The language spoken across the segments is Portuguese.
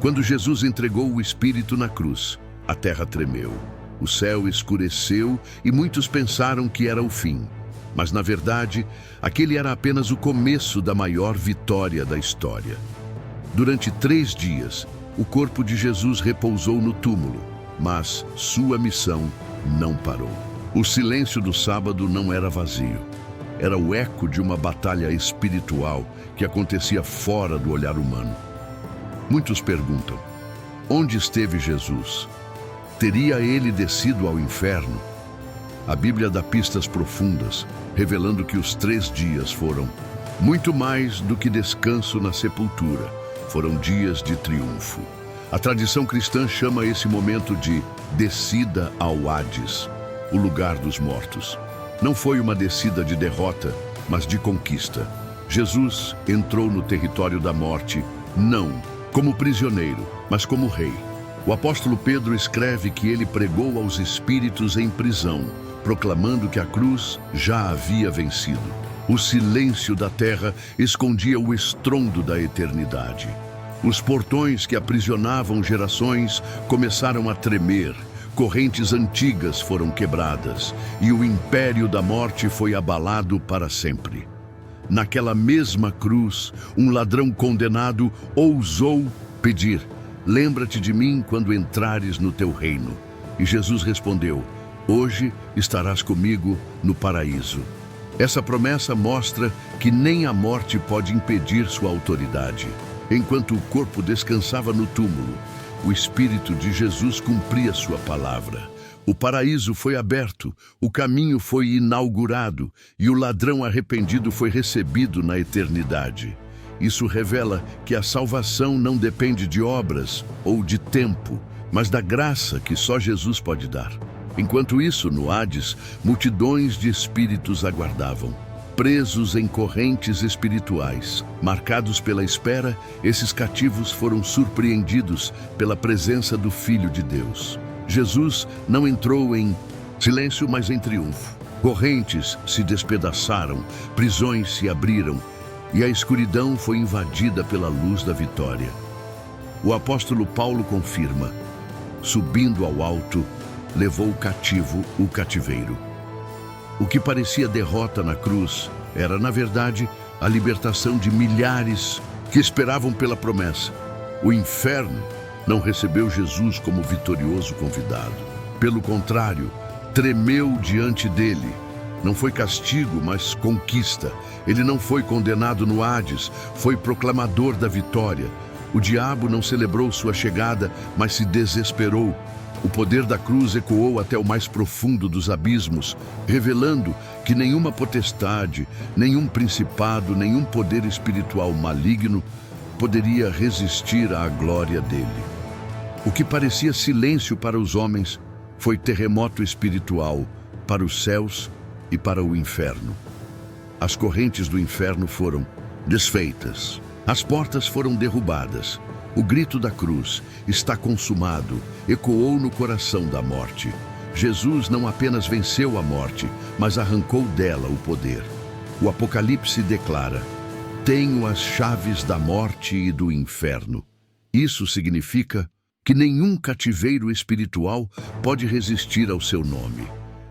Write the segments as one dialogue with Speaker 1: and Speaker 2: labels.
Speaker 1: Quando Jesus entregou o Espírito na cruz, a terra tremeu, o céu escureceu e muitos pensaram que era o fim. Mas, na verdade, aquele era apenas o começo da maior vitória da história. Durante 3 dias, o corpo de Jesus repousou no túmulo, mas sua missão não parou. O silêncio do sábado não era vazio. Era o eco de uma batalha espiritual que acontecia fora do olhar humano. Muitos perguntam: onde esteve Jesus? Teria ele descido ao inferno? A Bíblia dá pistas profundas, revelando que os 3 dias foram muito mais do que descanso na sepultura. Foram dias de triunfo. A tradição cristã chama esse momento de descida ao Hades, o lugar dos mortos. Não foi uma descida de derrota, mas de conquista. Jesus entrou no território da morte, não como prisioneiro, mas como rei. O apóstolo Pedro escreve que ele pregou aos espíritos em prisão, proclamando que a cruz já havia vencido. O silêncio da terra escondia o estrondo da eternidade. Os portões que aprisionavam gerações começaram a tremer, correntes antigas foram quebradas e o império da morte foi abalado para sempre. Naquela mesma cruz, um ladrão condenado ousou pedir: lembra-te de mim quando entrares no teu reino. E Jesus respondeu: hoje estarás comigo no paraíso. Essa promessa mostra que nem a morte pode impedir sua autoridade. Enquanto o corpo descansava no túmulo, o Espírito de Jesus cumpria sua palavra. O paraíso foi aberto, o caminho foi inaugurado e o ladrão arrependido foi recebido na eternidade. Isso revela que a salvação não depende de obras ou de tempo, mas da graça que só Jesus pode dar. Enquanto isso, no Hades, multidões de espíritos aguardavam. Presos em correntes espirituais, marcados pela espera, esses cativos foram surpreendidos pela presença do Filho de Deus. Jesus não entrou em silêncio, mas em triunfo. Correntes se despedaçaram, prisões se abriram e a escuridão foi invadida pela luz da vitória. O apóstolo Paulo confirma: subindo ao alto, levou cativo o cativeiro. O que parecia derrota na cruz era, na verdade, a libertação de milhares que esperavam pela promessa. O inferno não recebeu Jesus como vitorioso convidado. Pelo contrário, tremeu diante dele. Não foi castigo, mas conquista. Ele não foi condenado no Hades, foi proclamador da vitória. O diabo não celebrou sua chegada, mas se desesperou. O poder da cruz ecoou até o mais profundo dos abismos, revelando que nenhuma potestade, nenhum principado, nenhum poder espiritual maligno poderia resistir à glória dele. O que parecia silêncio para os homens foi terremoto espiritual para os céus e para o inferno. As correntes do inferno foram desfeitas, as portas foram derrubadas. O grito da cruz, está consumado, ecoou no coração da morte. Jesus não apenas venceu a morte, mas arrancou dela o poder. O Apocalipse declara: tenho as chaves da morte e do inferno. Isso significa que nenhum cativeiro espiritual pode resistir ao seu nome.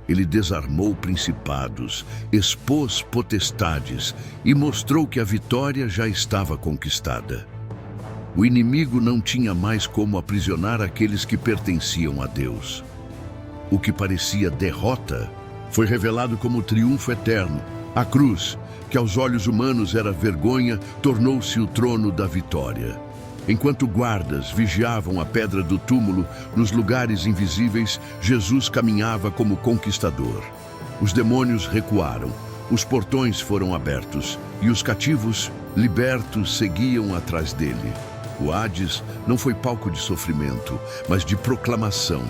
Speaker 1: Ele desarmou principados, expôs potestades e mostrou que a vitória já estava conquistada. O inimigo não tinha mais como aprisionar aqueles que pertenciam a Deus. O que parecia derrota foi revelado como triunfo eterno. A cruz, que aos olhos humanos era vergonha, tornou-se o trono da vitória. Enquanto guardas vigiavam a pedra do túmulo nos lugares invisíveis, Jesus caminhava como conquistador. Os demônios recuaram, os portões foram abertos e os cativos, libertos, seguiam atrás dele. O Hades não foi palco de sofrimento, mas de proclamação.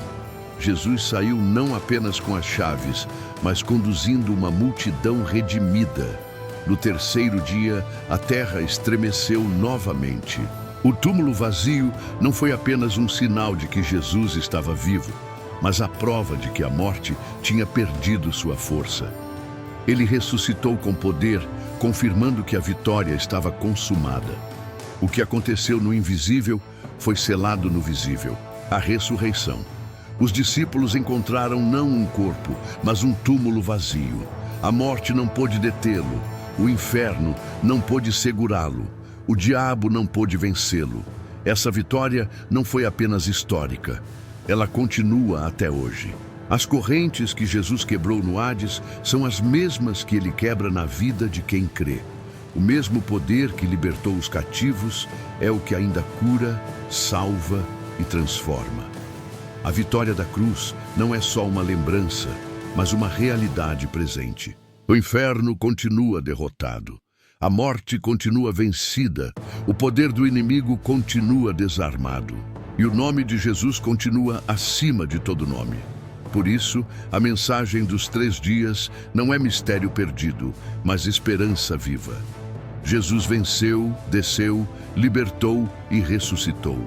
Speaker 1: Jesus saiu não apenas com as chaves, mas conduzindo uma multidão redimida. No 3º dia, a terra estremeceu novamente. O túmulo vazio não foi apenas um sinal de que Jesus estava vivo, mas a prova de que a morte tinha perdido sua força. Ele ressuscitou com poder, confirmando que a vitória estava consumada. O que aconteceu no invisível foi selado no visível, a ressurreição. Os discípulos encontraram não um corpo, mas um túmulo vazio. A morte não pôde detê-lo, o inferno não pôde segurá-lo, o diabo não pôde vencê-lo. Essa vitória não foi apenas histórica, ela continua até hoje. As correntes que Jesus quebrou no Hades são as mesmas que ele quebra na vida de quem crê. O mesmo poder que libertou os cativos é o que ainda cura, salva e transforma. A vitória da cruz não é só uma lembrança, mas uma realidade presente. O inferno continua derrotado. A morte continua vencida. O poder do inimigo continua desarmado. E o nome de Jesus continua acima de todo nome. Por isso, a mensagem dos 3 dias não é mistério perdido, mas esperança viva. Jesus venceu, desceu, libertou e ressuscitou.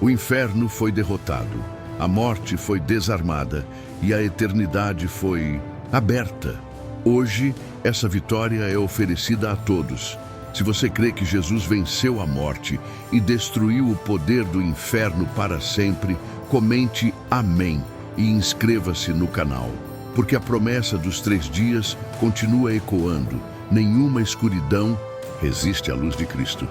Speaker 1: O inferno foi derrotado, a morte foi desarmada e a eternidade foi aberta. Hoje, essa vitória é oferecida a todos. Se você crê que Jesus venceu a morte e destruiu o poder do inferno para sempre, comente amém e inscreva-se no canal, porque a promessa dos 3 dias continua ecoando. Nenhuma escuridão resiste à luz de Cristo.